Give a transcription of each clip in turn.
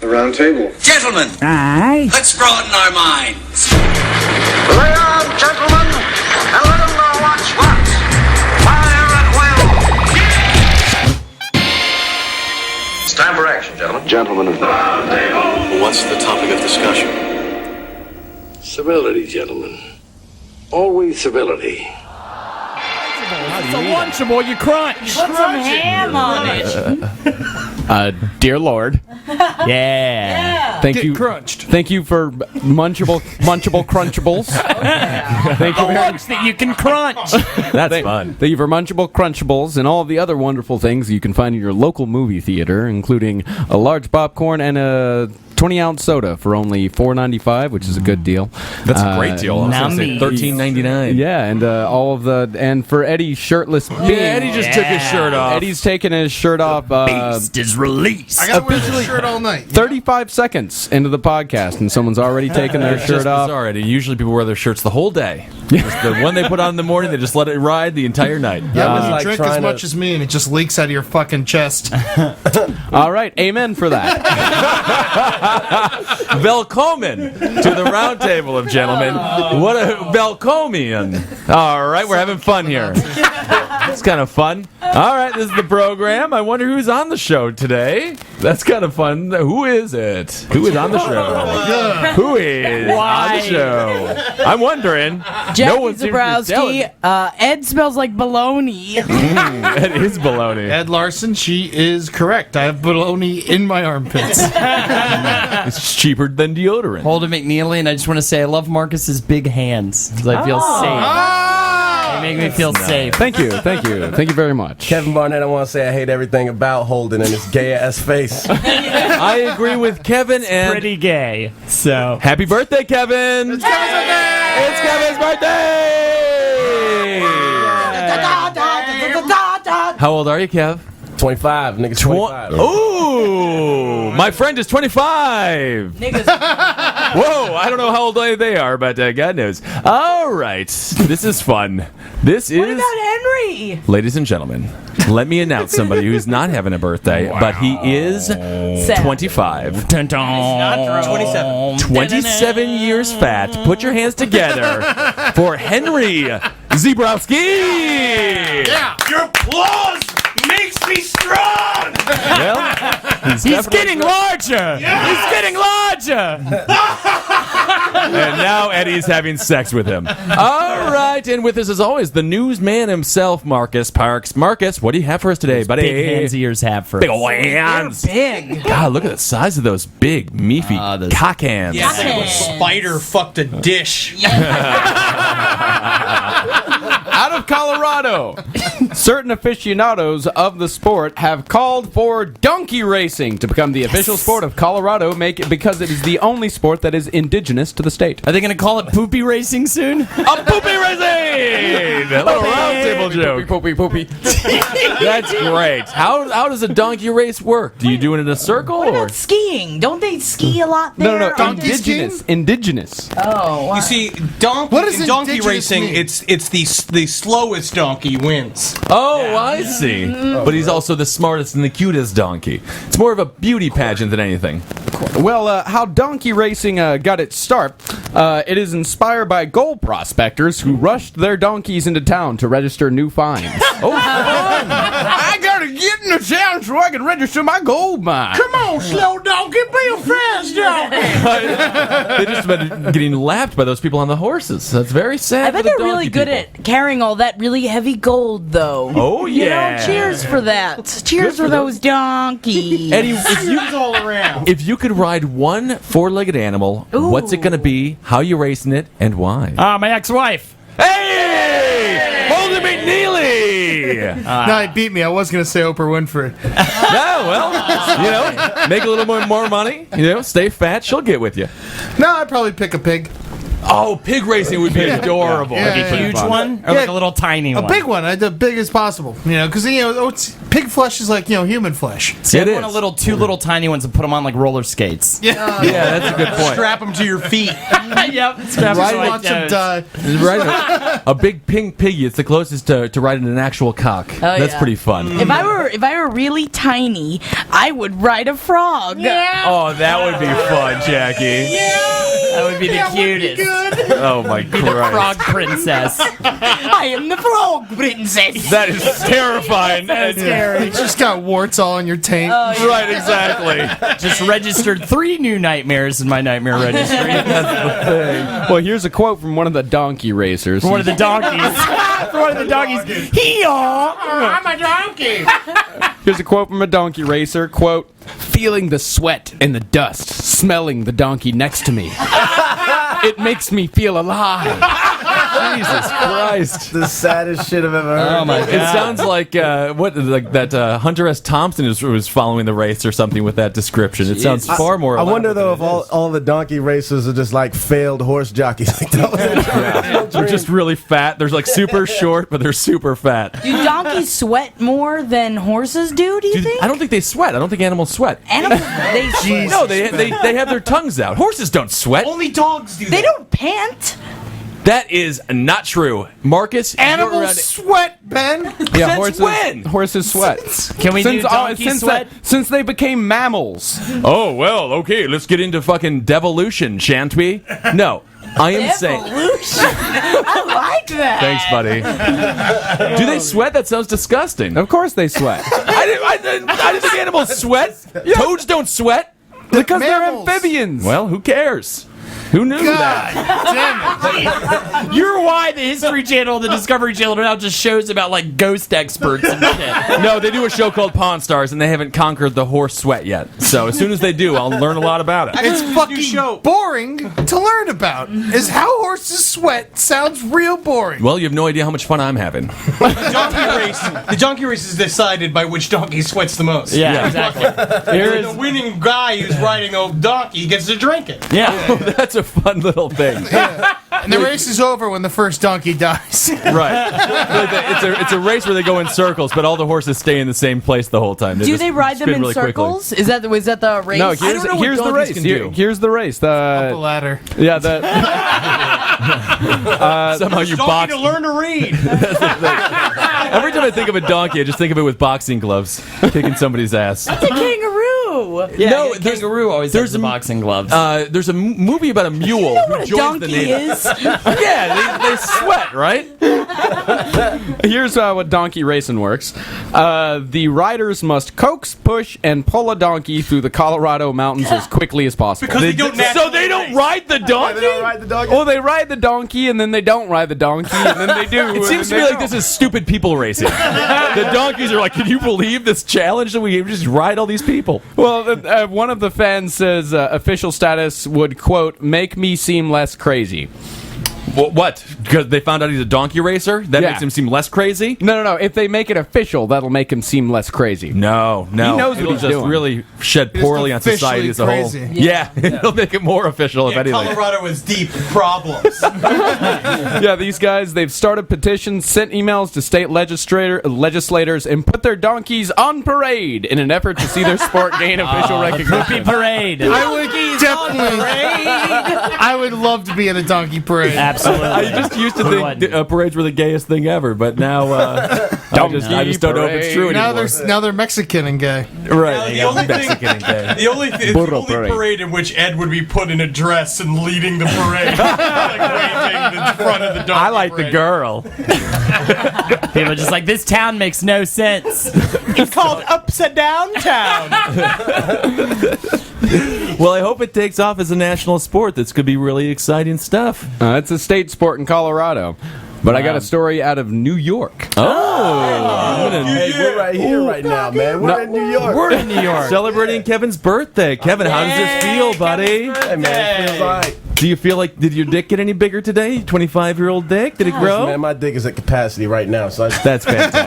The round table. Gentlemen, Aye. let's broaden our minds. Lay on, gentlemen, and let them know what's what. Fire at will. It's time for action, gentlemen. Gentlemen of the round table. What's the topic of discussion? Civility, gentlemen. Always civility. It's a Lunchable, you crunch. Put some ham on it. Dear Lord. Yeah. Thank Get you. crunched. Thank you for munchable crunchables. Thank you. Lunch that you can crunch. That's fun. Thank you for Munchable Crunchables and all of the other wonderful things you can find in your local movie theater, including a large popcorn and a 20-ounce soda for only $4.95, which is a good deal. That's a great deal. I was going to say $13.99. Yeah, and and for Eddie's shirtless being. Yeah, Eddie just took his shirt off. Eddie's taking his shirt off. Beast is released. I gotta wear this shirt all night. 35 seconds into the podcast, and someone's already taken their shirt off. Already. Usually people wear their shirts the whole day. Just the one they put on in the morning, they just let it ride the entire night. Yeah, you drink as much as me, and it just leaks out of your fucking chest. All right, amen for that. Velkomen to the round table of gentlemen. What a Velkomian. All right, we're having fun here. It's kind of fun. All right, this is the program. I wonder who's on the show today. That's kind of fun. Who is it? Who is on the show? Who is on the show? I'm wondering. Jackie No one seems to be Zebrowski. Ed smells like bologna. That is baloney. Ed Larson, she is correct. I have bologna in my armpits. It's cheaper than deodorant. Holden McNeely, and I just want to say I love Marcus's big hands. 'Cause I feel safe. They make me feel safe. Thank you very much. Kevin Barnett, I want to say I hate everything about Holden and his gay-ass face. I agree with Kevin and Pretty gay. So happy birthday, Kevin! It's Kevin's birthday! It's Kevin's birthday! How old are you, Kev? 25, niggas 25. Ooh, my friend is 25. Niggas. Whoa, I don't know how old they are, but God knows. All right, this is fun. This What is, about Henry? ladies and gentlemen, let me announce somebody who's not having a birthday, but he is 25. 27. 27 years fat. Put your hands together for Henry Zebrowski. Yeah, your applause makes me strong. Well, He's getting larger. He's getting larger. and now Eddie's having sex with him. All right, and with us as always, the newsman himself, Marcus Parks. Marcus, what do you have for us today, buddy? Big hands ears have for Big us. ol' hands. Big. God, look at the size of those big, meaty cock hands. Yeah, it's like a spider fucked a dish. Out of Colorado, certain aficionados of the sport have called for donkey racing to become the official sport of Colorado, because it is the only sport that is indigenous to the state. Are they going to call it poopy racing soon? A poopy racing! A little roundtable joke. Poopy. That's great. How does a donkey race work? Do you do it in a circle? What or? about skiing? Don't they ski a lot there? No, Donkey indigenous. Oh, wow. You see, What does in donkey indigenous racing, mean? it's the slowest donkey wins. Oh, I see. But he's also the smartest and the cutest donkey. It's more of a beauty pageant than anything. Well, how donkey racing got its start, it is inspired by gold prospectors who rushed their donkeys into town to register new finds. Oh, fun! I gotta get into town so I can register my gold mine. Come on, slow donkey, be a fast donkey. They just been getting laughed by those people on the horses. That's very sad. I bet for the they're donkey really good people. at carrying all that really heavy gold, though. Oh, yeah. You know, cheers for that. Cheers for those donkeys. Eddie, all around. if you could ride one four-legged animal, what's it going to be, how you racing it, and why? My ex-wife. Hey! Holden McNeely! No, he beat me. I was going to say Oprah Winfrey. Yeah, well, make a little more money, stay fat, she'll get with you. No, I'd probably pick a pig. Oh, pig racing would be adorable. Yeah, Like a huge one, or like a little tiny one? A big one, the biggest possible. Because pig flesh is like human flesh. See, It I want is. two little tiny ones and put them on like roller skates. Yeah, Yeah, that's a good point. Strap them to your feet. Yep. Strap right. them Watch them those. die. Right, a big pink piggy. It's the closest to riding an actual cock. That's yeah. pretty fun. If I were really tiny, I would ride a frog. Oh, that would be fun, Jackie. That would be the cutest. Oh my Be the frog Christ. princess. I am the frog princess. That is terrifying. You just got warts all in your taint. Right, exactly. Just registered 3 new nightmares in my nightmare registry. Well, here's a quote from one of the donkey racers. For one of the donkeys. For one of the donkeys. Hee-haw! I'm a donkey. Here's a quote from a donkey racer. Quote, feeling the sweat and the dust, smelling the donkey next to me. It makes me feel alive. Jesus Christ. The saddest shit I've ever heard. Oh my god. It sounds like that Hunter S. Thompson was following the race or something with that description. It sounds far more. I wonder though if elaborate all the donkey racers are just like failed horse jockeys. Like that was they're just really fat. They're like super short, but they're super fat. Do donkeys sweat more than horses do you think? I don't think they sweat. I don't think animals sweat. Animals, they sweat. No, they have their tongues out. Horses don't sweat. Only dogs do that. They don't pant. That is not true, Marcus. Animals sweat, Ben. Yeah, Since when? Horses sweat. Can we do donkey sweat? Since they became mammals. Oh well, okay. Let's get into fucking devolution, shan't we? No, I am saying. Evolution. I like that. Thanks, buddy. Do they sweat? That sounds disgusting. Of course they sweat. I didn't think animals sweat. Toads don't sweat. Because they're Mammals. amphibians. Well, who cares? Who knew that? Damn it. You're why the History Channel and the Discovery Channel are now just shows about like ghost experts and shit. No, they do a show called Pawn Stars, and they haven't conquered the horse sweat yet. So as soon as they do, I'll learn a lot about it. It's fucking boring to learn about. Is how horses sweat sounds real boring. Well, you have no idea how much fun I'm having. The donkey race is decided by which donkey sweats the most. Yeah, exactly. The winning guy who's riding a donkey gets to drink it. Yeah. That's a fun little thing. And the race is over when the first donkey dies. Right. It's a race where they go in circles, but all the horses stay in the same place the whole time. Do just they ride them spin in really quickly. circles? Is that the race? No, I don't know what here's the donkeys race. can do. Here's the race. Up a ladder. Yeah, the Somehow you Donkey box. to learn to read. Every time I think of a donkey, I just think of it with boxing gloves, kicking somebody's ass. It's a kangaroo. Yeah, No, no, kangaroo always has the a- boxing gloves. There's a movie about a mule who What a joins the donkey Navy. is. Yeah, they sweat, right? here's what donkey racing works. The riders must coax, push, and pull a donkey through the Colorado mountains as quickly as possible. Because they don't So they don't ride the donkey? ride the donkey. Well, they ride the donkey, and then they don't ride the donkey, and then they do. It seems to me like this is stupid people racing. The donkeys are like, can you believe this challenge that we just ride all these people? Well, one of the fans says official status would, quote, make me seem less crazy. What? Because they found out he's a donkey racer? That Yeah. makes him seem less crazy? No. If they make it official, that'll make him seem less crazy. No. He knows what It'll he's just doing. really shed poorly on officially society as a whole. crazy. Yeah, it'll make it more official, if anything. Colorado has deep problems. Yeah, these guys, they've started petitions, sent emails to state legislators, and put their donkeys on parade in an effort to see their sport gain official Poopy recognition. parade. I would definitely. I would love to be in a donkey parade. Absolutely. I just used to Who think wouldn't? parades were the gayest thing ever, but now I just don't know if it's true Now anymore. they're Mexican and gay. Right. The only thing, Mexican and gay. the only parade in which Ed would be put in a dress and leading the parade, like waving the front of the donkey I like the parade. girl. People are just like, this town makes no sense. It's called Upside Down Town. Well, I hope it takes off as a national sport. This could be really exciting stuff. It's a state sport in Colorado. But I got a story out of New York. Hey, we're right here right now, man. We're in New York. We're in New York. Celebrating Kevin's birthday. Kevin, how does this feel, buddy? Hey, man, it feels all right. Do you feel like, did your dick get any bigger today? 25-year-old dick? Did it grow? Man, my dick is at capacity right now, so That's fantastic.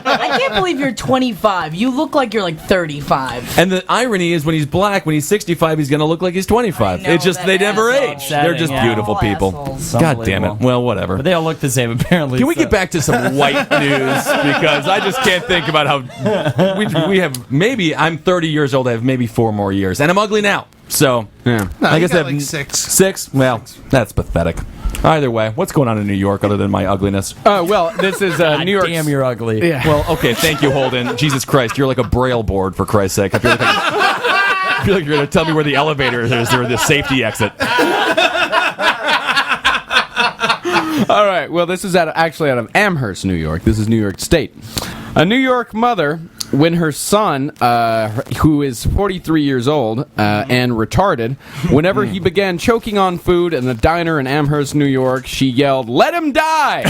I can't believe you're 25. You look like you're like 35. And the irony is when he's black, when he's 65, he's going to look like he's 25. I know, It's just, that they never asshole. age. They're just Yeah. beautiful All people. assholes. God damn it. Well, whatever. But they all look the same, apparently. Can we so- get back to some white news? Because I just can't think about how we have maybe I'm 30 years old. I have maybe 4 more years, and I'm ugly now. So yeah, No, I you guess got I have like 6. 6. Well, that's pathetic. Either way, what's going on in New York other than my ugliness? Well, this is God New York. damn, you're ugly. Yeah. Well, okay, thank you, Holden. Jesus Christ, you're like a braille board for Christ's sake. I feel like you're going to tell me where the elevator is or the safety exit. All right. Well, this is actually out of Amherst, New York. This is New York State. A New York mother, when her son, who is 43 years old and retarded, whenever he began choking on food in a diner in Amherst, New York, she yelled, "Let him die!"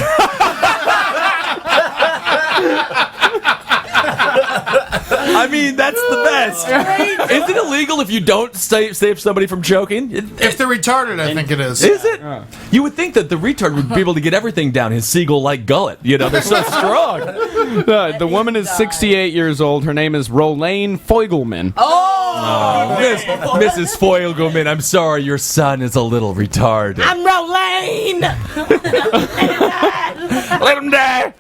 I mean, that's the best. Is it illegal if you don't save somebody from choking? If they're retarded, I think it is. Is it? You would think that the retard would be able to get everything down his seagull-like gullet. You know, they're so strong. The woman is 68 years old. Her name is Rolane Feugelman. Mrs. Foigelman, I'm sorry, your son is a little retarded. I'm Rolane. Let him die.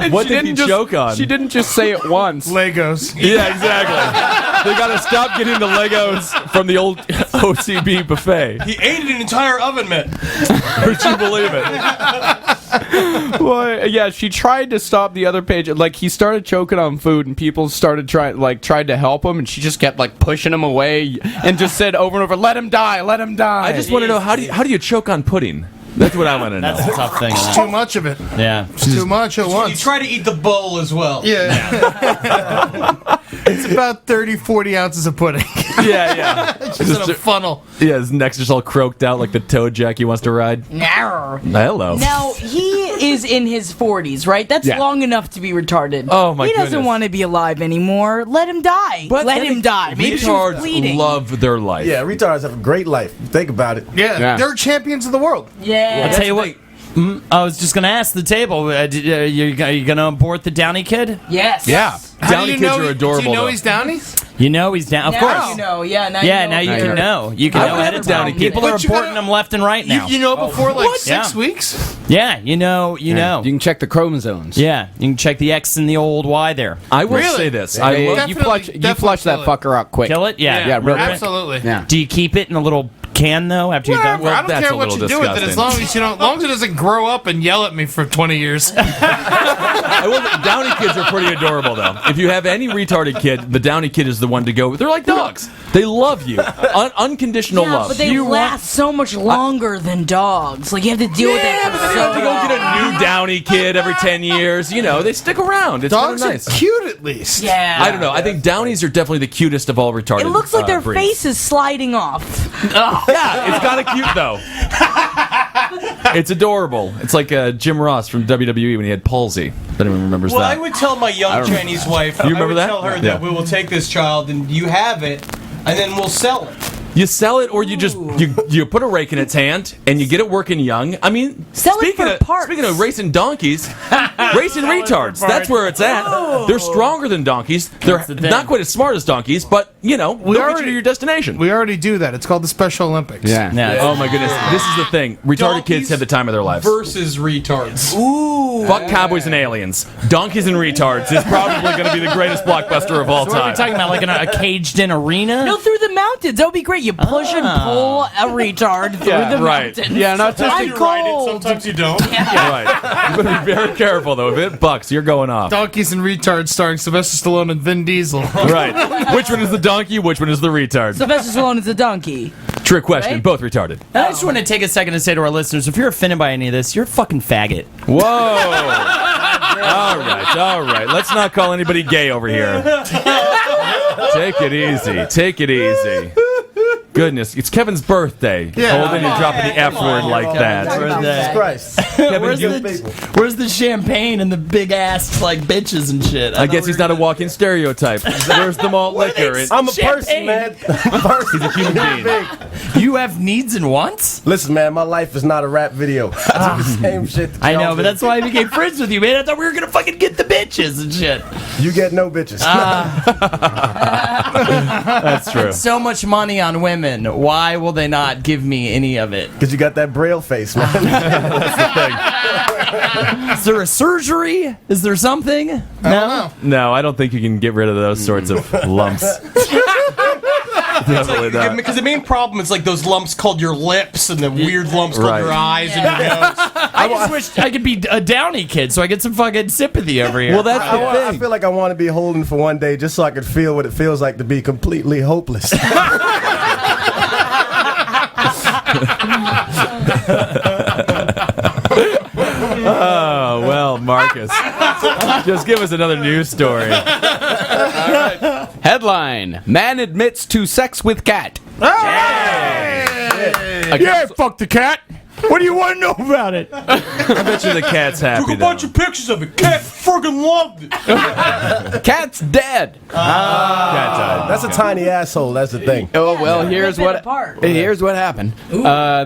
What did he choke on? She didn't just say it once. Legos. Yeah, exactly. They gotta stop getting the Legos from the old OCB buffet. He ate an entire oven mitt. Would you believe it? Well, yeah, she tried to stop the other page. Like, he started choking on food, and people started tried to help him, and she just kept pushing him away, and just said over and over, "Let him die, let him die." I just want to know how do you choke on pudding? That's what I want to know. That's a tough thing. It's too much of it. Yeah. It's too much at You once. try to eat the bowl as well. Yeah. It's about 30, 40 ounces of pudding. Yeah. Just in a funnel. Yeah, his neck's just all croaked out like the toe jack he wants to ride. Narr. Hello. Now, he is in his 40s, right? That's Yeah. long enough to be retarded. Oh, my He doesn't goodness. want to be alive anymore. Let him die. Let him die. Maybe she was bleeding. Retards love their life. Yeah, retards have a great life. Think about it. Yeah. They're champions of the world. Yeah. I'll tell you what. I was just going to ask the table. Are you going to abort the Downy kid? Yes. Yeah. How do Downy you kids know are adorable. Do you know though. he's Downy? You know he's down. Of Now course. you know. Yeah, now Yeah, you know. now you can know. You can I know would ahead have of a Downy time. kid. People are But you reporting gotta- them left and right now. You know before like 6 Yeah. weeks? Yeah, you know. You can check the chromosomes. Yeah, you can check the X and the old Y there. I will Really? say this. Yeah, I you love, Definitely flush that kill it. fucker out quick. Kill it? Yeah. Yeah, real quick. Absolutely. Yeah. Do you keep it in a little can though after you're done? I don't that's care a what you little do with it, as long as you don't, as long as it doesn't grow up and yell at me for 20 years. Downy kids are pretty adorable, though. If you have any retarded kid, the Downy kid is the one to go with. They're like dogs. They love you. Unconditional Yeah, love. but they last so much longer than dogs. Like, you have to deal with that for You so have to go long. get a new Downy kid every 10 years. You know, they stick around. It's Dogs kinda are nice. cute at least. Yeah. I don't know. I think Downies are definitely the cutest of all retarded It looks like their breeds. face is sliding off. Yeah, it's kind of cute, though. It's adorable. It's like Jim Ross from WWE when he had palsy. If anyone remembers Well, that. I would tell my young Chinese wife. You remember I would that? tell her Yeah. that we will take this child and you have it, and then we'll sell it. You sell it, or you just you put a rake in its hand and you get it working young. I mean, Sell it speaking for of parts. speaking of racing donkeys, racing retards. That's where it's at. They're stronger than donkeys. They're the thing. not quite as smart as donkeys, but you know, they'll get you to your destination. We already do that. It's called the Special Olympics. Yeah. Oh my goodness, this is the thing. Retarded Donkeys kids have the time of their lives. Versus retards. Fuck cowboys and aliens. Donkeys and retards is probably going to be the greatest blockbuster of all What are we time. talking about? Like a caged-in arena? No, through the mountains. That would be great. You push and pull a retard through the right. mountains. Yeah, not just I'm You ride it, cold. sometimes you don't. Right. You better be very careful though. If it bucks, you're going off. Donkeys and Retards starring Sylvester Stallone and Vin Diesel. Right. Which one is the donkey? Which one is the retard? Sylvester Stallone is a donkey. Trick question. Right? Both retarded. I just want to take a second to say to our listeners, if you're offended by any of this, you're a fucking faggot. Whoa. All right. Let's not call anybody gay over here. Take it easy. Take it easy. Goodness, it's Kevin's birthday. Yeah. Holden, you're dropping the F word like that. Jesus Christ. Where's the champagne and the big ass like bitches and shit? I guess he's not a walking stereotype. Where's the malt liquor? I'm a person, man. He's a human being. You have needs and wants? Listen, man, my life is not a rap video. I do the same shit. I know, but that's why I became friends with you, man. I thought we were gonna fucking get the bitches and shit. You get no bitches. That's true. So much money on women. Why will they not give me any of it? Because you got that braille face, man. That's the thing. Is there a surgery? Is there something? I don't know. No, I don't think you can get rid of those sorts of lumps. Definitely not. Because the main problem is like those lumps called your lips and the weird lumps called your eyes and your nose. I just wish I could be a Downey kid so I get some fucking sympathy over here. Well, that's the I thing. feel like I want to be Holden for one day just so I could feel what it feels like to be completely hopeless. Oh, well, Marcus. Just give us another news story. All right. Headline: Man admits to sex with cat. Yeah, fuck the cat. What do you want to know about it? I bet you the cat's happy. Took a bunch of pictures of it. Cat friggin' loved it. Cat's dead. Cat died. That's a tiny asshole. That's the thing. Oh well, here's Rip it what apart. here's what happened.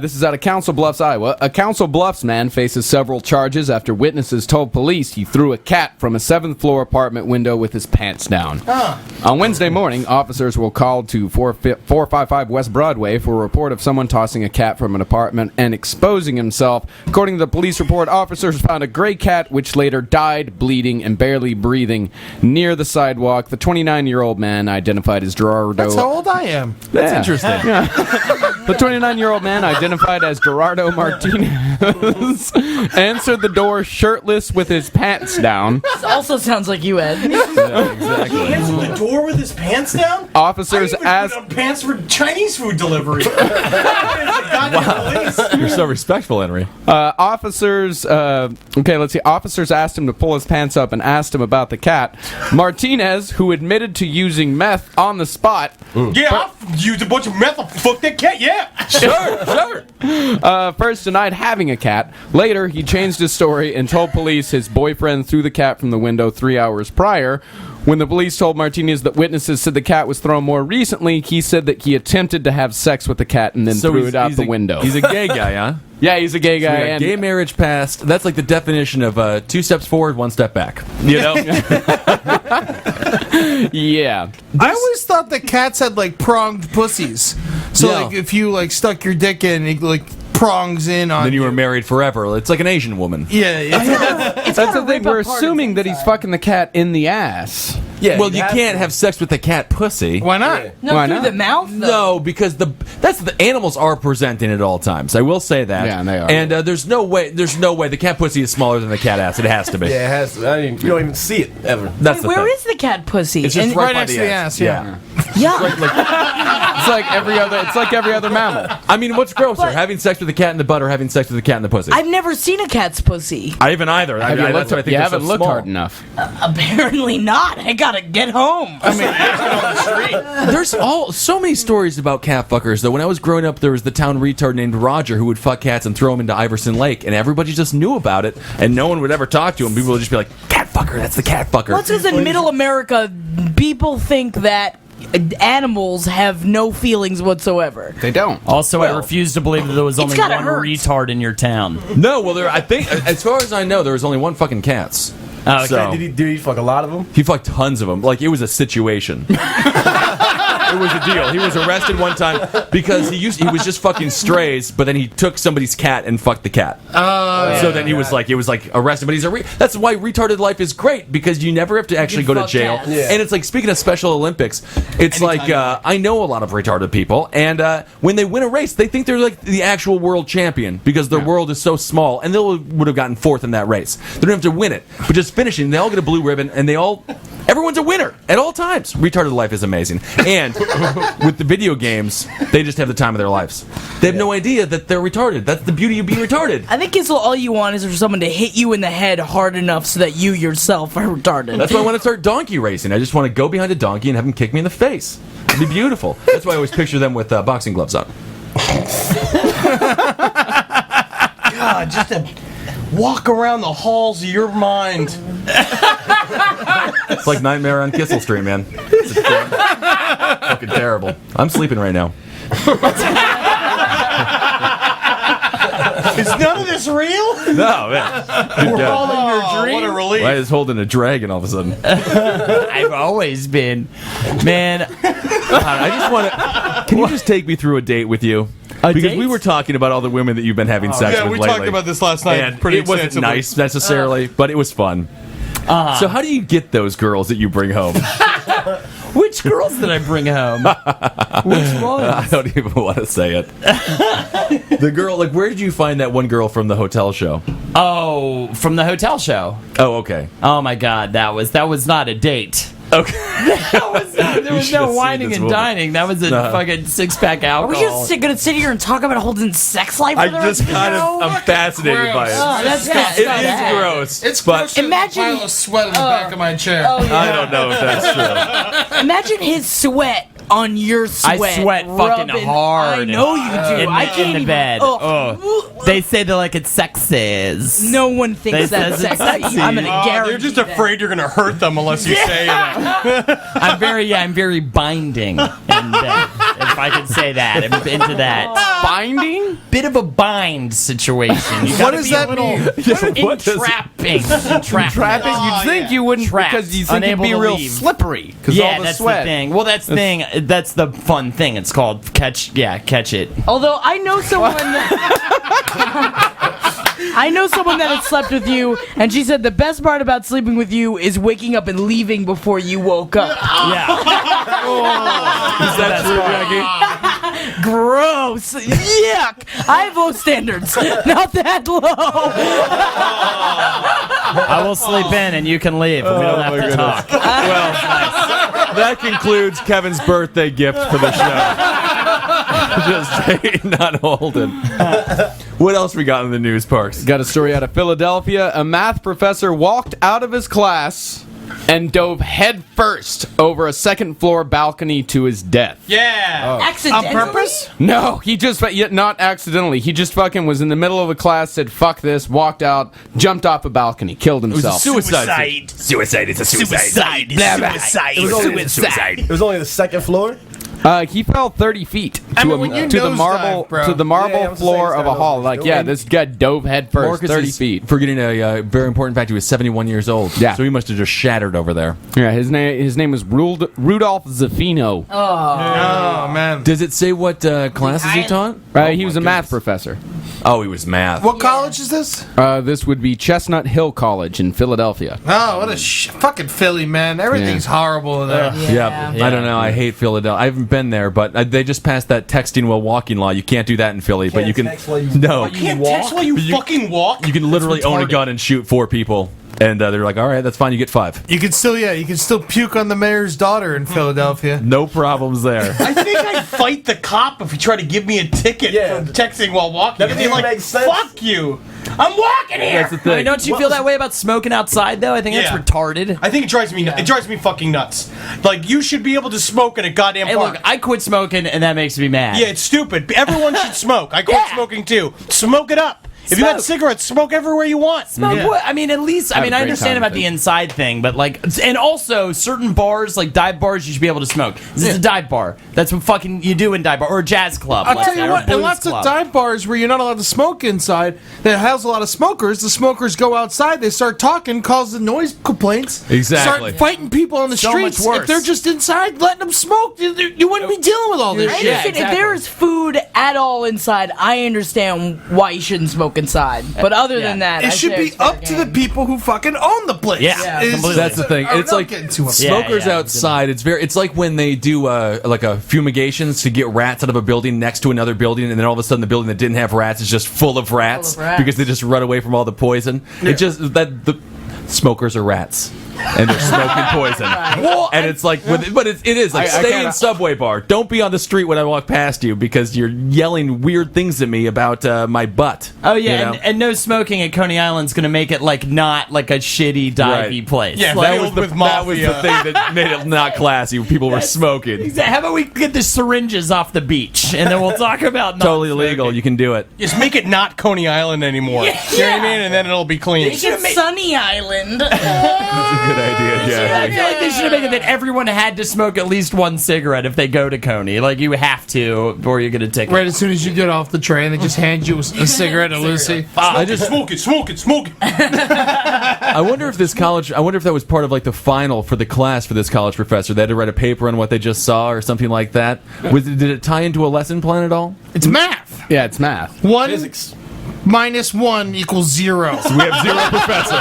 This is out of Council Bluffs, Iowa. A Council Bluffs man faces several charges after witnesses told police he threw a cat from a 7th floor apartment window with his pants down. On Wednesday morning, officers were called to 455 West Broadway for a report of someone tossing a cat from an apartment and exposing himself. According to the police report, officers found a gray cat which later died, bleeding and barely breathing near the sidewalk. The 29-year-old man, identified as Gerardo. That's how old I am. That's interesting. Yeah. The 29-year-old man, identified as Gerardo Martinez, answered the door shirtless with his pants down. This also sounds like you, Ed. He answered the door with his pants down? Officers asked. Pants for Chinese food delivery. You're so respectful, Henry. Officers asked him to pull his pants up and asked him about the cat. Martinez, who admitted to using meth on the spot. Yeah, I'll use a bunch of meth. I'll fuck that cat, yeah. Sure. First denied having a cat. Later, he changed his story and told police his boyfriend threw the cat from the window 3 hours prior. When the police told Martinez that witnesses said the cat was thrown more recently, he said that he attempted to have sex with the cat and then threw it out the window. He's a gay guy, huh? Yeah, he's a gay guy. So gay marriage past. That's like the definition of 2 steps forward, 1 step back. You know? Yeah. I always thought that cats had like pronged pussies. So Yeah. like if you like stuck your dick in, it like prongs in on. Then you were married forever. It's like an Asian woman. Yeah. That's the thing. We're assuming that he's fucking the cat in the ass. Yeah. Well, you can't have sex with the cat pussy. Why not? No, Why through not? the mouth, though. No, because the animals are presenting at all times. I will say that. Yeah, they are. And there's no way the cat pussy is smaller than the cat ass. It has to be. Yeah, it has to. I mean, you don't even see it ever. That's the Where thing. is the cat pussy? It's just And- right, by next to the ass, yeah. yeah. It's like every other mammal. I mean, what's grosser, having sex with the cat in the butt or having sex with the cat in the pussy? I've never seen a cat's pussy. I haven't either. Have you that's looked? why I think You they're haven't so looked small. hard enough. Apparently not. I gotta get home. There's so many stories about cat fuckers, though. When I was growing up, there was the town retard named Roger who would fuck cats and throw them into Iverson Lake, and everybody just knew about it, and no one would ever talk to him. People would just be like, cat fucker, that's the cat fucker. What's because in middle America, people think that animals have no feelings whatsoever. They don't. Also, I refuse to believe that there was It's only gotta one hurt. retard in your town. No, well, I think, as far as I know, there was only one fucking cats. Oh, okay. So- Did he fuck a lot of them? He fucked tons of them. Like, it was a situation. It was a deal. He was arrested one time because he was just fucking strays, but then he took somebody's cat and fucked the cat. So then he was like arrested. But that's why retarded life is great, because you never have to actually go to fuck jail. cats. Yeah. And it's like, speaking of Special Olympics, it's like I know a lot of retarded people, and when they win a race, they think they're like the actual world champion because their world is so small, and they would have gotten 4th in that race. They don't have to win it, but just finishing, they all get a blue ribbon, and everyone's a winner at all times. Retarded life is amazing. And with the video games, they just have the time of their lives. They have no idea that they're retarded. That's the beauty of being retarded. I think Kissel, all you want is for someone to hit you in the head hard enough so that you yourself are retarded. That's why I want to start donkey racing. I just want to go behind a donkey and have him kick me in the face. It'd be beautiful. That's why I always picture them with boxing gloves on. God, walk around the halls of your mind. It's like Nightmare on Kissel Street, man. It's fucking terrible. I'm sleeping right now. Is none of this real? No, man. Good We're all God. in your dream. What a relief. Why is holding a dragon all of a sudden? I've always been, man. I just want to. Can you just take me through a date with you? Because date? we were talking about all the women that you've been having sex Yeah, with we lately. talked about this last night. And pretty it wasn't extensively. nice necessarily, but it was fun. So how do you get those girls that you bring home? Which girls did I bring home? Which ones? I don't even want to say it. The girl, like, where did you find that one girl from the hotel show? Oh, from the hotel show. Oh, okay. Oh my God, that was not a date. Okay. There was no whining and dining. That was a fucking 6-pack Are we alcohol. just gonna sit here and talk about Holden's sex life? I for the just rest of the kind of, show? I'm fascinated by it. Oh, that's It is gross. It's but gross. Imagine- Imagine a pile of sweat in the back of my chair. I don't know if that's true. Imagine his sweat on your sweat. I sweat fucking rubbing- hard. I know you do. In, I can't in the even- bed. Oh. They say they like it sexes. No one thinks They that's says it's sexy. sexy. I'm gonna guarantee They're just that. afraid you're gonna hurt them unless you say that. I'm very binding in bed, if I can say that. I'm into that. Binding? Bit of a bind situation. You What gotta does be that a little mean? What does- entrapping. Trapping? You'd think you wouldn't Trapped. because you think it'd Unable be to real leave. slippery. 'Cause Yeah, all the that's sweat. the thing. Well, that's the thing. That's the fun thing. It's called catch it. Although I know someone I know someone that had slept with you, and she said the best part about sleeping with you is waking up and leaving before you woke up. Yeah. Is that true, Maggie? Gross. Yuck. I have low standards. Not that low. I will sleep in and you can leave. We don't have to talk. Well, that concludes Kevin's birthday gift for the show. Just not holding. What else we got in the news, Parks? Got a story out of Philadelphia. A math professor walked out of his class and dove headfirst over a second-floor balcony to his death. Yeah. Accidentally? On purpose? No, he just, not accidentally. He just fucking was in the middle of a class, said, fuck this, walked out, jumped off a balcony, killed himself. Suicide. Suicide. It's a suicide. It was only the second floor? He fell 30 feet I to, mean, when you to the nosedive, marble bro. to the marble Yeah, I'm floor saying of a it's hall. not Like, a- yeah, this guy dove head first, Marcus 30 is feet. forgetting a very important fact. He was 71 years old. Yeah. So he must have just shattered over there. Yeah, his name was Rudolph Zaffino. Oh, man. Does it say what classes he taught? He was a math professor. Oh, he was math. What college is this? This would be Chestnut Hill College in Philadelphia. Oh, what a fucking Philly, man. Everything's horrible in there. Yeah. I don't know. I hate Philadelphia. I haven't been there, but they just passed that texting while walking law. You can't do that in Philly, but you can. No, You can't text while you fucking walk. you can literally own a gun and shoot 4 people, and they're like, "All right, that's fine. You get 5." You can still puke on the mayor's daughter in Philadelphia. No problems there. I think I'd fight the cop if he tried to give me a ticket Yeah. for texting while walking. That I'd be even like, makes sense. fuck you. I'm walking here. That's the I thing. mean, don't you feel that way about smoking outside, though? I think Yeah. that's retarded. I think it drives me. It drives me fucking nuts. Like you should be able to smoke in a goddamn Hey, park. look, I quit smoking, and that makes me mad. Yeah, it's stupid. Everyone should smoke. I quit Yeah. smoking too. Smoke it up. If you got Smoke. cigarettes, smoke everywhere you want. Smoke what? I mean, at least, I Have a great understand time about with the it. inside thing, but like, and also certain bars, like dive bars, you should be able to smoke. This is a dive bar. That's what fucking you do in dive bar or a jazz club. I'll let's tell say, you or a what, in blues lots club. of dive bars where you're not allowed to smoke inside, that has a lot of smokers, the smokers go outside, they start talking, cause the noise complaints. Exactly. Start fighting people on the So much streets. worse. If they're just inside, letting them smoke, you wouldn't be dealing with all this I shit. understand exactly. if there is food at all inside, I understand why you shouldn't smoke inside. But other than that, It I should say be it's fair up to the game. people who fucking own the place. Yeah, Is- completely. That's the thing. Or It's not like getting too upset. Yeah, smokers yeah. outside. It's like when they do like a fumigations to get rats out of a building next to another building, and then all of a sudden the building that didn't have rats is just full of rats, Full of rats. because they just run away from all the poison. It just smokers are rats. And they're smoking poison. And it's like, but it is like, stay in subway bar. Don't be on the street when I walk past you because you're yelling weird things at me about my butt. Oh yeah, you know? and no smoking at Coney Island's gonna make it like not like a shitty divey place. Yeah, like, that was the thing that made it not classy. People were smoking. How about we get the syringes off the beach and then we'll talk about Totally legal. You can do it. Just make it not Coney Island anymore. You know what I mean? And then it'll be clean. It's Sunny Island. Good idea, Jack. I feel like they should have made it that everyone had to smoke at least one cigarette if they go to Coney. Like, you have to, or you get a ticket. Right as soon as you get off the train, they just hand you a cigarette to Lucy. Smoke it. I wonder if that was part of like the final for the class for this college professor. They had to write a paper on what they just saw or something like that. Did it tie into a lesson plan at all? It's math. Yeah, it's math. Physics. Minus 1 equals 0. So we have 0 professor.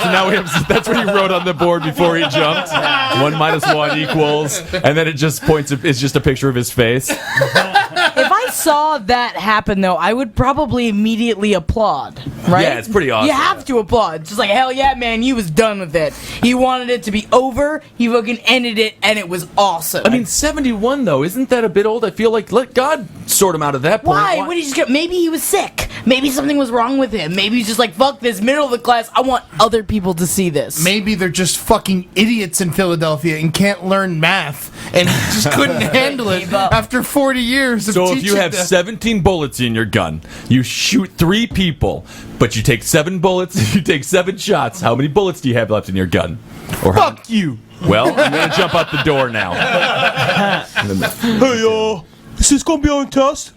So now that's what he wrote on the board before he jumped. 1 minus 1 equals, and then it just points. It's just a picture of his face. If I saw that happen, though, I would probably immediately applaud, right? Yeah, it's pretty awesome. You have to applaud. It's just like, hell yeah, man, he was done with it. He wanted it to be over, he fucking ended it, and it was awesome. I mean, 71 though, isn't that a bit old? I feel like let God sort him out of that point. Why? What did he just get? Maybe he was sick. Maybe something was wrong with him. Maybe he's just like, fuck this, middle of the class, I want other people to see this. Maybe they're just fucking idiots in Philadelphia and can't learn math and just couldn't handle it after 40 years of So teaching if you have 17 bullets in your gun, you shoot 3 people, but you take 7 bullets, you take 7 shots, how many bullets do you have left in your gun? Or Fuck you. Well, I'm going to jump out the door now. Hey, is this going to be on test?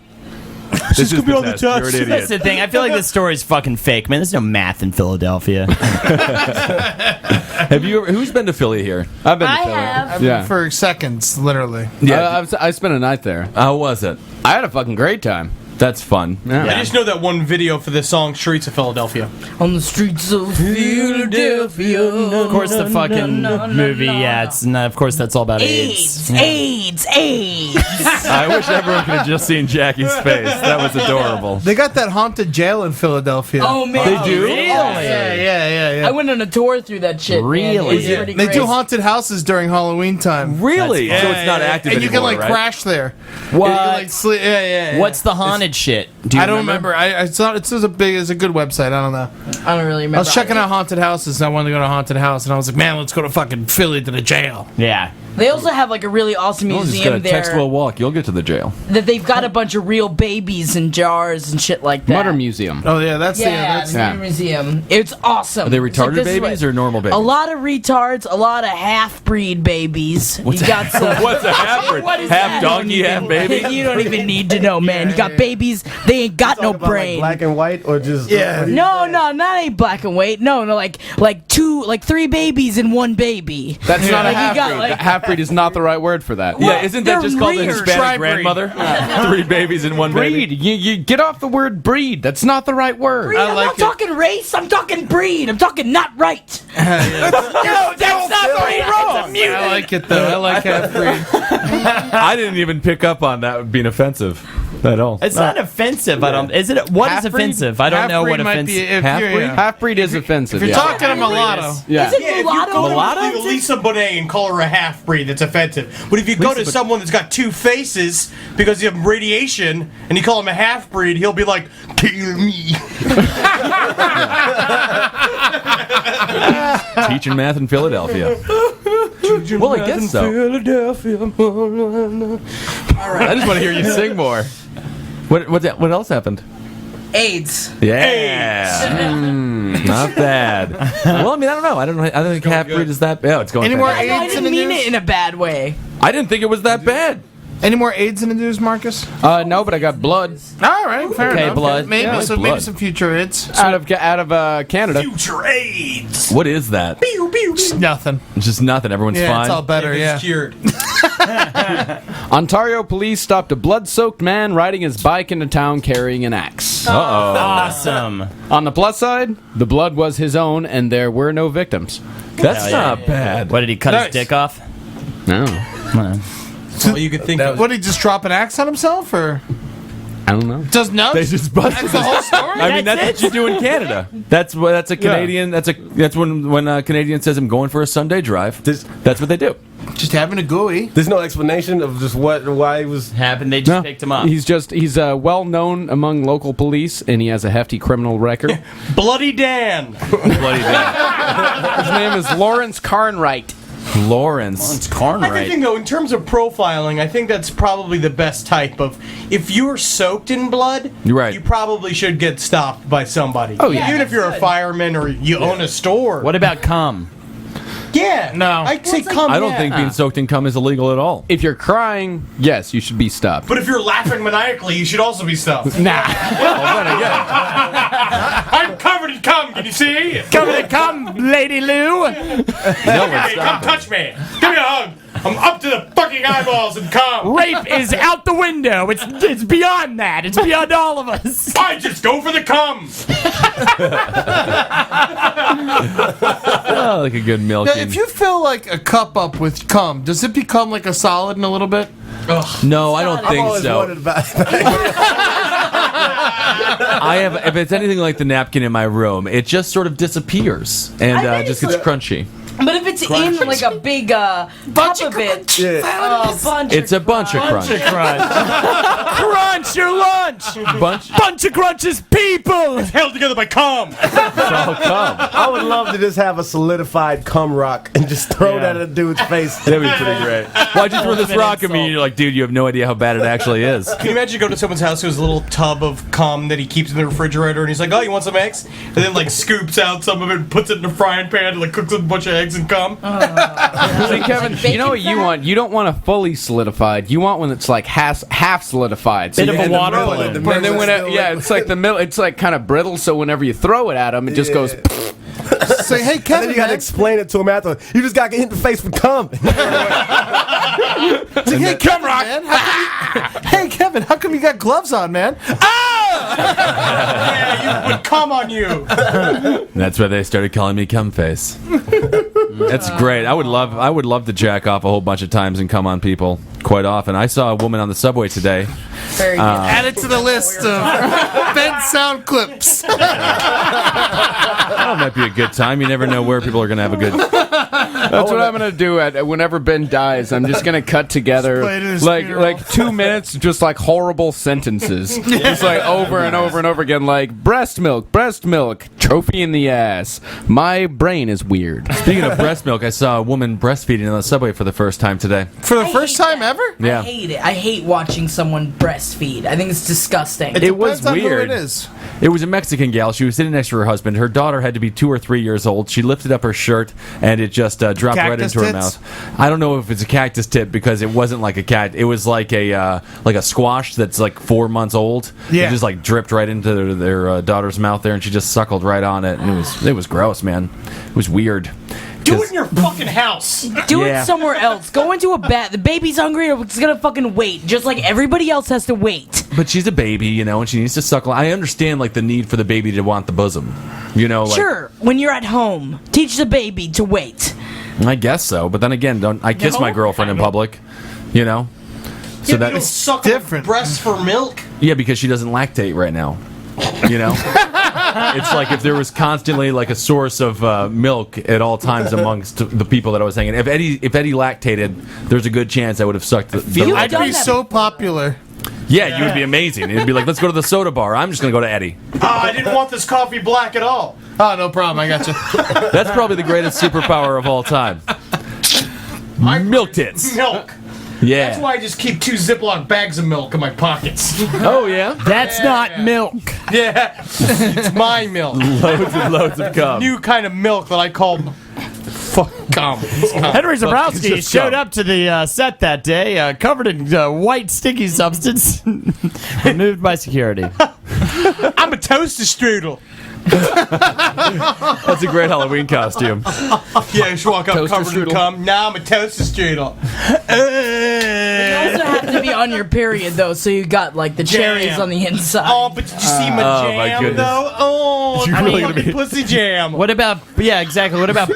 This is gonna be on the test. You're an test. idiot. That's the thing. I feel like this story's fucking fake, man. There's no math in Philadelphia. Who's been to Philly here? I've been to I Philly. have. Yeah. for seconds, literally. Yeah. I spent a night there. How was it? I had a fucking great time. That's fun. Yeah. I just know that one video for the song "Streets of Philadelphia." On the streets of Philadelphia. Of course, the fucking movie. Yeah, of course, that's all about AIDS. AIDS. I wish everyone could have just seen Jackie's face. That was adorable. They got that haunted jail in Philadelphia. Oh, man. They do? Really? Yeah. I went on a tour through that shit. Man. Really? It was pretty They great. do haunted houses during Halloween time. Really? So it's not active and you can anymore, like right? crash there. What? You can, like, sleep. Yeah. What's the haunted shit? Do you I don't remember. It's a good website. I don't know. I don't really remember. I was checking out haunted houses, and I wanted to go to a haunted house, and I was like, man, let's go to fucking Philly to the jail. Yeah. They also have like a really awesome Just museum gotta text there will walk. You'll get to the jail. that they've got a bunch of real babies in jars and shit like that. Mutter Museum. Oh yeah, that's Yeah, that's the museum. It's awesome. Are they It's like, retarded this is babies what- or normal babies? A lot of retards, a lot of half-breed babies. What's you got some. What's a half-breed? What is Half that? donkey, half baby? You don't even need to know, man. You got babies. They ain't got no brain. Black and white or just No, not ain't black and white. No, like 3 babies and 1 baby. That's not a Like, you got, half-breed. like- Half-breed is not the right word for that. Yeah, isn't that they're just called a weird. Hispanic Tri-breed. grandmother? 3 babies and 1 Breed. baby. You get off the word breed. That's not the right word. Breed, I'm not talking race. I'm talking breed. I'm talking not right. No, that's not breed. It's a mutant. I like it though. I like half-breed. I didn't even pick up on that being offensive at all. It's not offensive. I don't. Is it? What is Half-breed? offensive? I don't know what Half-breed might offensive. be if Half-breed? you're, Half-breed is offensive. if you're yeah. talking a mulatto. Yeah. Isn't Yeah, if you mulatto? go Mulatto? to Lisa Bonet and call her a half breed, that's offensive. But if you go to someone that's got 2 faces because you have radiation and you call him a half breed, he'll be like, "Kill me." Teaching math in Philadelphia. Well, I guess so. I just want to hear you sing more. What else happened? AIDS. Yeah. Not bad. Well, I mean, I don't know. I don't think half-breed is that bad. Oh, it's going Any more fast. I AIDS in didn't the mean news? it in a bad way. I didn't think it was that bad. Any more AIDS in the news, Marcus? No, but I got blood All right, fair Okay, enough. blood. Maybe Yeah, maybe blood. some future AIDS. out of Canada. Future AIDS. What is that? Nothing. It's just nothing. Everyone's Yeah, fine. it's all better. It's Yeah. cured. Ontario police stopped a blood-soaked man riding his bike into town carrying an axe. Awesome. On the plus side, the blood was his own, and there were no victims. That's not bad. What did he cut Nice. his dick off? No. That's all you could think of. What, did he just drop an axe on himself, or? I don't know. Does nuts? They just busted That's the whole story? I mean, that's what you do in Canada. That's a Canadian. That's when a Canadian says I'm going for a Sunday drive. That's what they do. Just having a gooey. There's no explanation of just why he was happened. They just picked him up. He's well known among local police, and he has a hefty criminal record. Bloody Dan. Bloody Dan. His name is Lawrence Carnwright. Lawrence I think, though, in terms of profiling, I think that's probably the best type of. If you're soaked in blood, right, you probably should get stopped by somebody. Oh, yeah. Even if you're a fireman or you own a store. What about cum? Yeah. No. I'd say cum. I don't think being soaked in cum is illegal at all. If you're crying, yes, you should be stopped. But if you're laughing maniacally, you should also be stopped. Nah. Well, then again. I'm covered in cum. Can you see? Covered in cum, Lady Lou. Hey, come touch me. Give me a hug. I'm up to the fucking eyeballs in cum. Rape is out the window. It's beyond that. It's beyond all of us. I just go for the cum. Oh, like a good milk. Now, if you fill like a cup up with cum, does it become like a solid in a little bit? No, I don't I've think always so. wondered about If it's anything like the napkin in my room, it just sort of disappears and just gets crunchy. But if it's in like a big bunch of it, It's a bunch of crunch. Crunch your lunch. Bunch of crunches, people. It's held together by cum. I would love to just have a solidified cum rock and just throw that at a dude's face. That'd be pretty great. Why'd you throw this rock at me? And you're like, dude, you have no idea how bad it actually is. Can you imagine you go to someone's house who has a little tub of cum that he keeps in the refrigerator, and he's like, "Oh, you want some eggs?" And then like scoops out some of it, and puts it in a frying pan, and like cooks a bunch of eggs and cum. See, Kevin, you know what you want? You don't want a fully solidified. You want one that's like half solidified. So Bit of a water balloon. And then when it's like the middle, it's like kind of brittle. So whenever you throw it at him, it just goes. Say, hey, And Kevin, then you got to explain it to him after. You just got to get hit in the face with cum. Say, hey, Kevin, man. Hey, Kevin, how come you got gloves on, man? Yeah, you would cum on you. That's why they started calling me cum face. That's great. I would love to jack off a whole bunch of times and come on people quite often. I saw a woman on the subway today. very good. Add it to the list of Ben sound clips. That might be a good time. You never know where people are going to have a good. That's what I'm gonna do whenever Ben dies. I'm just gonna cut together play it in his like funeral. 2 minutes, just like horrible sentences, just like over and over and over again, like breast milk, trophy in the ass. My brain is weird. Speaking of breast milk, I saw a woman breastfeeding on the subway for the first time today. For the first time ever? Yeah. I hate it. I hate watching someone breastfeed. I think it's disgusting. It was Depends on who weird. it is. It was a Mexican gal. She was sitting next to her husband. Her daughter had to be 2 or 3 years old. She lifted up her shirt, and it just dropped right Cactus into her tits? mouth. I don't know if it's a cactus tip because it wasn't like a cat. It was like a squash that's like 4 months old. Yeah. It just like dripped right into their daughter's mouth there, and she just suckled right on it. And it was gross, man. It was weird. Do it in your fucking house. Do Yeah. it somewhere else. Go into a bath. The baby's hungry. It's gonna fucking wait, just like everybody else has to wait. But she's a baby, and she needs to suckle. I understand like the need for the baby to want the bosom. Like, Sure, when you're at home, teach the baby to wait. I guess so, but then again, don't I kiss my girlfriend in public? So You don't that suck different. breasts for milk. yeah, because she doesn't lactate right now. It's like if there was constantly like a source of milk at all times amongst the people that I was hanging. If Eddie lactated, there's a good chance I would have sucked. I'd be so popular. Yeah, you would be amazing. It'd be like, let's go to the soda bar. I'm just gonna go to Eddie. I didn't want this coffee black at all. Oh, no problem. I got you. That's probably the greatest superpower of all time. Milk tits. Milk. Yeah. That's why I just keep 2 Ziploc bags of milk in my pockets. Oh yeah. That's not milk. Yeah, it's my milk. Loads and loads of cum. New kind of milk that I call fuck cum. Henry Zebrowski just showed cum. up to the set that day, covered in white sticky substance, removed by security. I'm a toaster strudel. That's a great Halloween costume. Yeah, you should walk up Toaster covered in strudel. cum. Now I'm a toaster strudel. You also have to be on your period though, so you got like the cherries Jam. on the inside. Oh, but did you see my Oh, my jam goodness. though? Oh, You I really mean, gonna fucking be- pussy jam. What about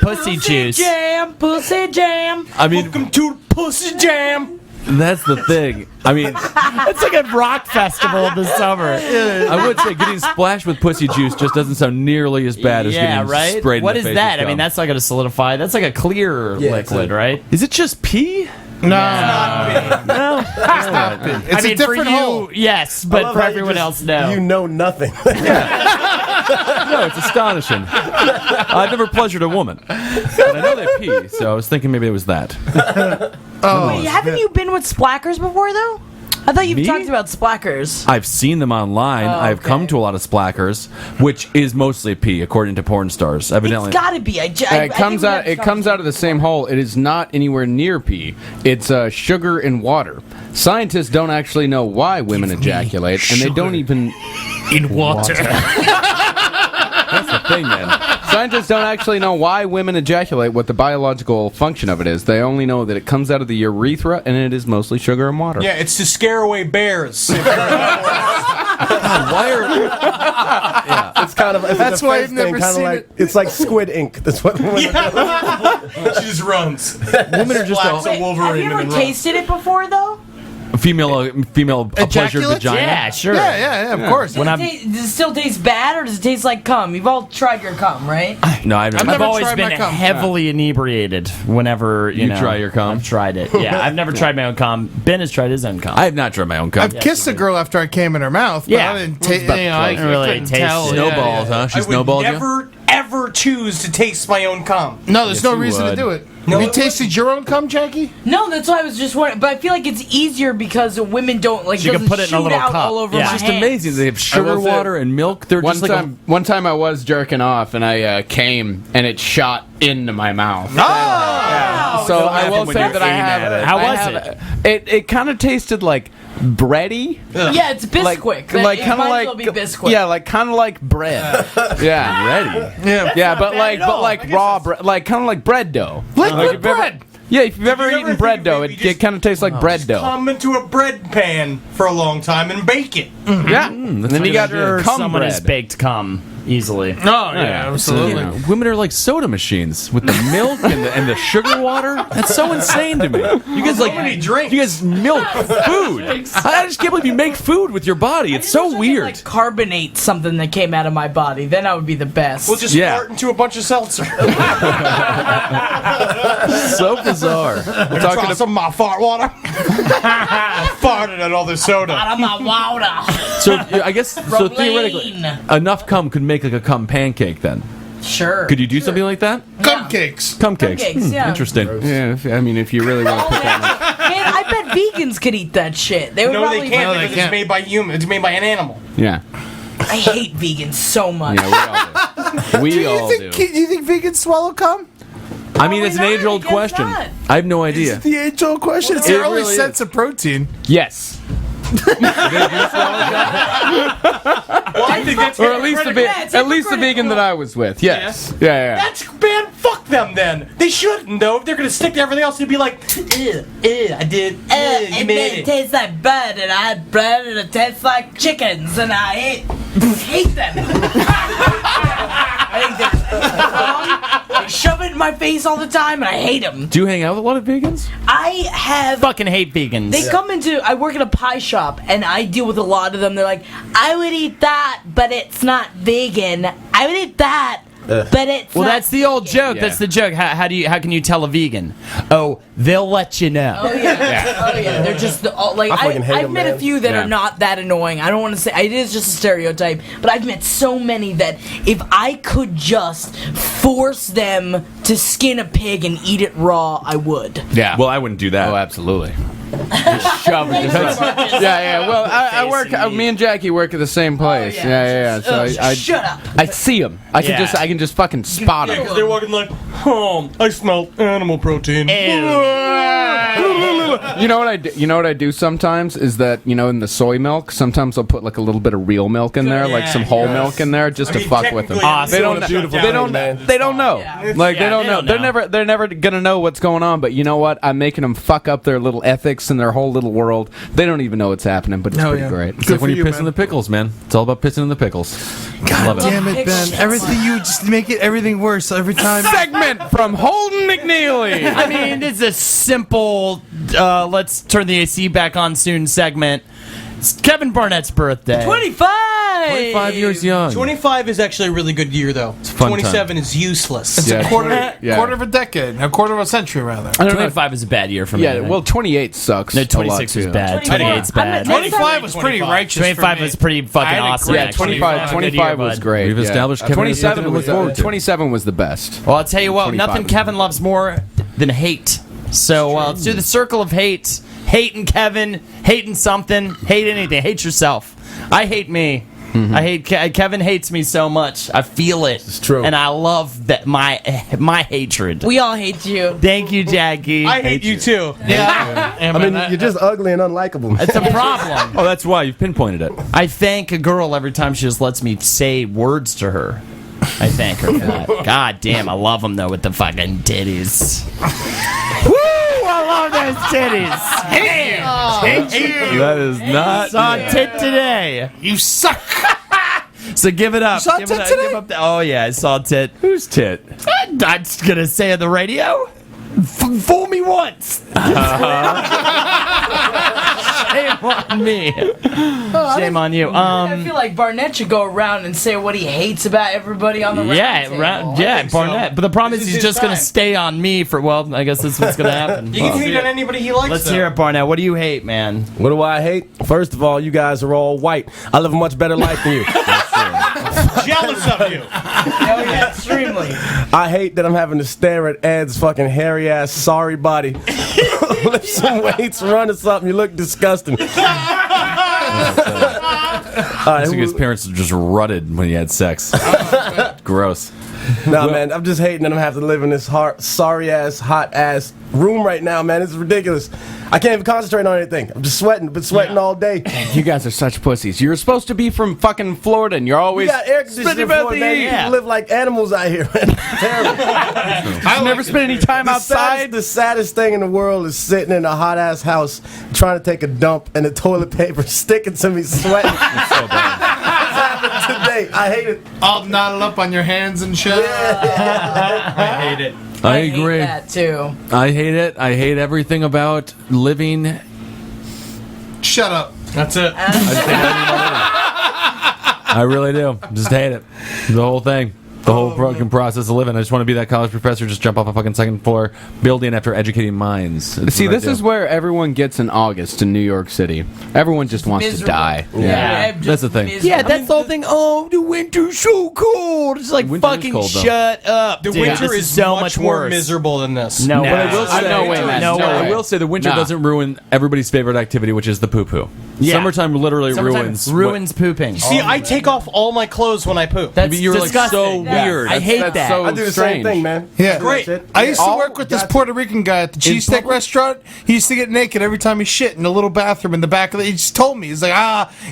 pussy juice? Jam, pussy jam. I mean, Welcome to the pussy jam. That's the thing. I mean, It's like a rock festival in the summer. I would say getting splashed with pussy juice just doesn't sound nearly as bad as Yeah, getting right? sprayed What in the is face that? with I mean, cum. that's not going to solidify. That's like a clear liquid, right? Is it just pee? No, I it's mean, a different for you, hole. yes, I but love for how you everyone just- else, no. You know nothing. No, it's astonishing. I've never pleasured a woman. And I know they pee, so I was thinking maybe it was that. Wait, haven't you been with splackers before, though? I thought you've Me? talked about splackers. I've seen them online. I've okay. come to a lot of splackers, which is mostly pee, according to porn stars. Evidently, It's gotta be. It comes out. It comes out of the same hole. It is not anywhere near pee. It's sugar and water. Scientists don't actually know why women ejaculate, and they don't even In water. that's the thing, man. Scientists don't actually know why women ejaculate, what the biological function of it is. They only know that it comes out of the urethra, and it is mostly sugar and water. Yeah, it's to scare away bears. Why are It's kind of That's why I've never seen like, it. It's like Squid Ink. That's what. She just runs. women are just Slaps a Have Wolverine you and ever then runs. tasted it before, though? a female pleasured Ejaculates? vagina? Yeah, sure. Yeah, of course. When Does it still taste bad, or does it taste like cum? You've all tried your cum, right? No, I've I've never. I've never always tried been my cum. heavily inebriated whenever you know, try your cum? I've tried it. Yeah, I've never tried my own cum. Ben has tried his own cum. I have not tried my own cum. I've kissed a girl after I came in her mouth. But Yeah. I didn't I close. Really couldn't taste tell. it. Snowballs, huh? She I would snowballed you? never, ever choose to taste my own cum. No, there's Yes, no you reason would. to do it. No, Have you it tasted your own cum, Jackie? No, that's why I was just wondering. But I feel like it's easier because women don't like. You can doesn't put it in a shoot little out cup. all over Yeah. my It's It's hands. amazing. They have sugar, will say, water, and milk. They're One just like time, one time I was jerking off and I came and it shot into my mouth. Oh! So I imagine will when say you that I aim have. at it. How I was have- It kind of tasted like bready. Yeah, it's Bisquick. Like It kind of might as like well be Bisquick. yeah, like kind of like bread. Yeah, ready. yeah, but like at all. I like guess raw that's- bread, like kind of like bread dough. Liquid Like, if you've ever- bread. Yeah, if you've ever you eaten ever bread think dough, maybe it just- kind of tastes like bread dough. Come into a bread pan for a long time and bake it. Yeah, and then you got your Or cum someone has bread. baked cum easily. Oh, yeah, absolutely. Like, women are like soda machines with the milk and the sugar water. That's so insane to me. You guys like many drinks. you guys milk food. I just can't believe you make food with your body. It's so weird. Like carbonate something that came out of my body, then I would be the best. We'll just Yeah. fart into a bunch of seltzer. So bizarre. We're talking some of my fart water. Farted at all this soda. out of my water. So I guess so theoretically, Romaine. enough cum could make like a cum pancake. Then Sure. could you do something like that? Cupcakes. Cum cakes. Cupcakes, yeah. Interesting. Yeah, I mean, if you really want to put that. Man, I bet vegans could eat that shit. They would No, probably. they can't No, they because can't. it's made by human. It's made by an animal. Yeah, I hate vegans so much. yeah, we all do. Do you think vegans swallow cum? I mean, it's an Probably not, age-old I guess question. not. I have no idea. The age-old question. It's It the only really sense is. of protein. Yes, Well, I think that's or at least the Yeah, it's at least the hypocritical. vegan that I was with. Yes, yeah. That's man. Fuck them then. They shouldn't though. If they're gonna stick to everything else, they'd be like, ew, I did. You and made it it. tastes like bread, and I had bread, and it tastes like chickens, and I hate them. I think they shove it in my face all the time, and I hate them. Do you hang out with a lot of vegans? I have. Fucking hate vegans. They come into. I work at a pie shop, and I deal with a lot of them. They're like, I would eat that, but it's not vegan. I would eat that, but it's Well, not that's the old joke. Yeah. That's the joke. How can you tell a vegan? Oh, they'll let you know. Oh yeah. Oh yeah, they're just like I fucking hate I've 'em, met a man. few that Yeah. are not that annoying. I don't want to say it is just a stereotype, but I've met so many that if I could just force them to skin a pig and eat it raw, I would. Yeah. Well, I wouldn't do that. Oh, absolutely. Shove it. Yeah. Well, I work. Me and Jackie work at the same place. yeah. Yeah. So I Shut up. I see them. I can Yeah. just fucking spot Yeah, them. because they're walking like, I smell animal protein. You know what I do? You know what I do sometimes is that in the soy milk. Sometimes I'll put like a little bit of real milk in there, like some whole milk in there, just I to mean, fuck with them. technically, Awesome. They don't. it's beautiful shut They down. don't. They don't know. Yeah. Like Yeah, they don't they know. don't know. They're never gonna know what's going on. But you know what? I'm making them fuck up their little ethics and their whole little world. They don't even know what's happening. But it's Oh, pretty yeah. great. It's like when you piss in the pickles, man. It's all about pissing in the pickles. Love it. Damn it, Ben. Everything you just make it everything worse every time. Segment from Holden McNeely. I mean, it's a simple let's turn the AC back on soon segment. It's Kevin Barnett's birthday. 25! 25 years young. 25 is actually a really good year, though. a fun 27 is useless. It's a quarter Yeah. of a decade, a quarter of a century, rather. I don't know. 25 is a bad year for me. Yeah, well, 28 sucks. No, a lot, 26 was too. bad. 28's bad. 25 was pretty righteous. 25 for me. was pretty fucking awesome. Yeah, actually. 25 was great. We've yeah. established Kevin has 27 nothing to was look forward to. 27 was the best. Well, I'll tell you what, 25 nothing was Kevin loves more than hate. So let's do the circle of hate. Hating Kevin, hating something, hate anything, hate yourself. I hate me. I hate Kevin hates me so much. I feel it. It's true. And I love that my hatred. We all hate you. Thank you, Jackie. I hate you too. Yeah. I mean, you're just ugly and unlikable. It's a problem. Oh, that's why you've pinpointed it. I thank a girl every time she just lets me say words to her. I thank her for that. God damn, I love them though with the fucking titties. Woo! I love those titties. Hate you. That is not. Saw a tit today. You suck. So give it up. You saw a Give tit it up. today? Give up oh yeah, I saw a tit. Who's tit? I'm just gonna say on the radio. Fool me once. Shame on me. Shame on you. I feel like Barnett should go around and say what he hates about everybody on the roundtable. Barnett. But the problem is he's just gonna stay on me for. Well, I guess that's what's gonna happen. You can hate on anybody he likes. Let's though. hear it, Barnett. What do you hate, man? What do I hate? First of all, you guys are all white. I live a much better life than you. Jealous of you. Oh, yeah, extremely. I hate that I'm having to stare at Ed's fucking hairy ass sorry body. Lift some weights, run or something. You look disgusting. I think his parents just rutted when he had sex. Gross. Nah, man, I'm just hating that I'm having to live in this sorry ass, hot ass room right now, man. It's ridiculous. I can't even concentrate on anything. I'm just sweating. Been sweating all day. You guys are such pussies. You're supposed to be from fucking Florida, and you're We always got air conditioning spitting about floor, the man. heat. People live like animals out here, man. Terrible. I've never spent any time outside. The saddest thing in the world is sitting in a hot ass house trying to take a dump and the toilet paper sticking to me, sweating. It's so bad. Today, I hate it. All knotted up on your hands and shit. I hate it. I hate agree. that too. I hate it. I hate everything about living. Shut up. That's it. I really do. Just hate it. The whole thing. The whole fucking process of living. I just want to be that college professor, just jump off a fucking second floor building after educating minds. That's See, what I this do. is where everyone gets in August in New York City. Everyone just wants to Miserable. die. Yeah. That's the thing. Yeah, that's the whole thing. Oh, the winter's so cold. It's like Winter is fucking cold, though. shut up. The dude. winter This is so much much more worse. miserable than this. No, But I will say, No way, man. No, No I way. will say the winter Nah. doesn't ruin everybody's favorite activity, which is the poo-poo. Yeah. Summertime literally Summertime ruins. ruins pooping. See, I take off all my clothes when I poop. That's You're like disgusting. so weird. I hate That's that. so I do the strange. same thing, man. Yeah. Great. That's it. I used to All work with this got- Puerto Rican guy at the cheesesteak restaurant. He used to get naked every time he shit in a little bathroom in the back of the. He just told me, he's like,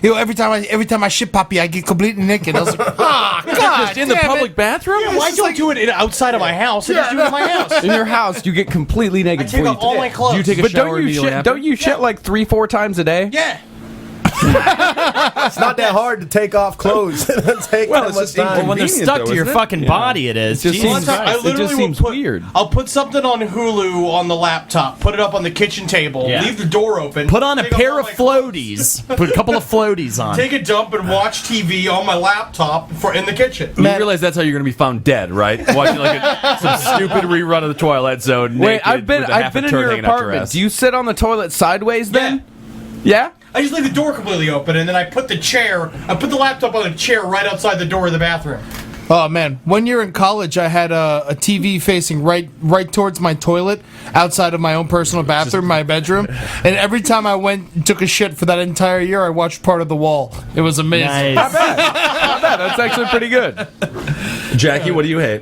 every time I shit, Poppy, I get completely naked. I was like, God, Just in the damn public it. bathroom? Yeah, why don't do it outside of my house? I just do it in my house. In your house, you get completely I naked. take before off you all my clothes. Do you take a But shower don't you immediately shit? after? Don't you shit like 3-4 times a day? Yeah. It's not that hard to take off clothes. It doesn't take Well, that it's much just time. Well, when they're Convenient, stuck though, to your isn't it? fucking Yeah. body, it is. It just Jesus seems- Christ. I literally just seems will put, weird. I'll put something on Hulu on the laptop, put it up on the kitchen table, Yeah. leave the door open, Put on a take off pair all of my clothes, floaties. Put a couple of floaties on. take a dump, and watch TV on my laptop in the kitchen. You realize that's how you're going to be found dead, right? Watching like some stupid rerun of the Twilight Zone. Wait, naked I've been with a half a in turd your hanging out your apartment. ass. Do you sit on the toilet sideways then? Yeah. I just leave the door completely open, and then I put the laptop on a chair right outside the door of the bathroom. Oh man, 1 year in college, I had a TV facing right towards my toilet, outside of my own personal bathroom, my bedroom. And every time I went and took a shit for that entire year, I watched part of The Wall. It was amazing. Nice. Yeah, that's actually pretty good. Jackie, what do you hate?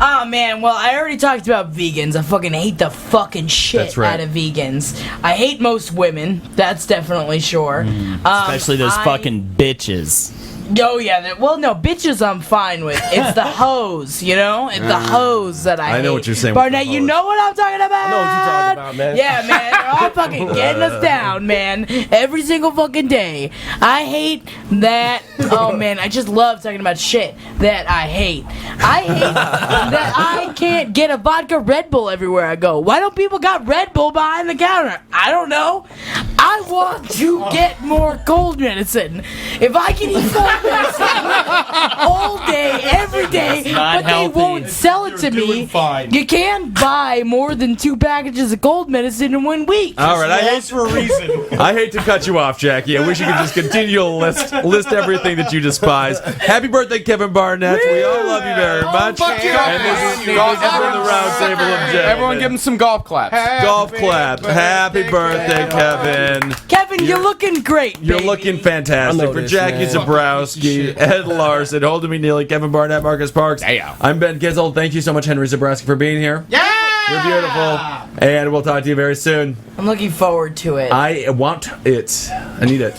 Oh man, well I already talked about vegans. I fucking hate the fucking shit That's right. out of vegans. I hate most women. That's definitely sure. Especially those I- fucking bitches. Oh yeah, well no, bitches I'm fine with. It's the hoes, you know? It's the hoes that I hate. know what you're saying with Barnett, the you hoes. know what I'm talking about? I know what you're talking about, man. Yeah, man, they're all fucking getting us down, man. Every single fucking day. I hate that. Oh man, I just love talking about shit that I hate. I hate that I can't get a vodka Red Bull everywhere I go. Why don't people got Red Bull behind the counter? I don't know. I want to get more cold medicine. If I can eat cold medicine all day, every day, not but they healthy. won't sell it to You're me, doing fine. you can't buy more than 2 packages of cold medicine in 1 week. All right, Laws for a reason. I hate to cut you off, Jackie. I wish you could just continue to list everything that you despise. Happy birthday, Kevin Barnett. We all love you very much. fuck you. And this is the Roundtable of Gentlemen. Everyone give him some golf claps. Golf clap. Happy birthday, Kevin. Kevin, you're looking great. You're baby. looking I fantastic. know For this, Jackie man. Zebrowski, Ed Larson, Holden McNeely, Kevin Barnett, Marcus Parks. Damn. I'm Ben Kissel. Thank you so much, Henry Zebrowski, for being here. Yeah! You're beautiful. And we'll talk to you very soon. I'm looking forward to it. I want it. I need it.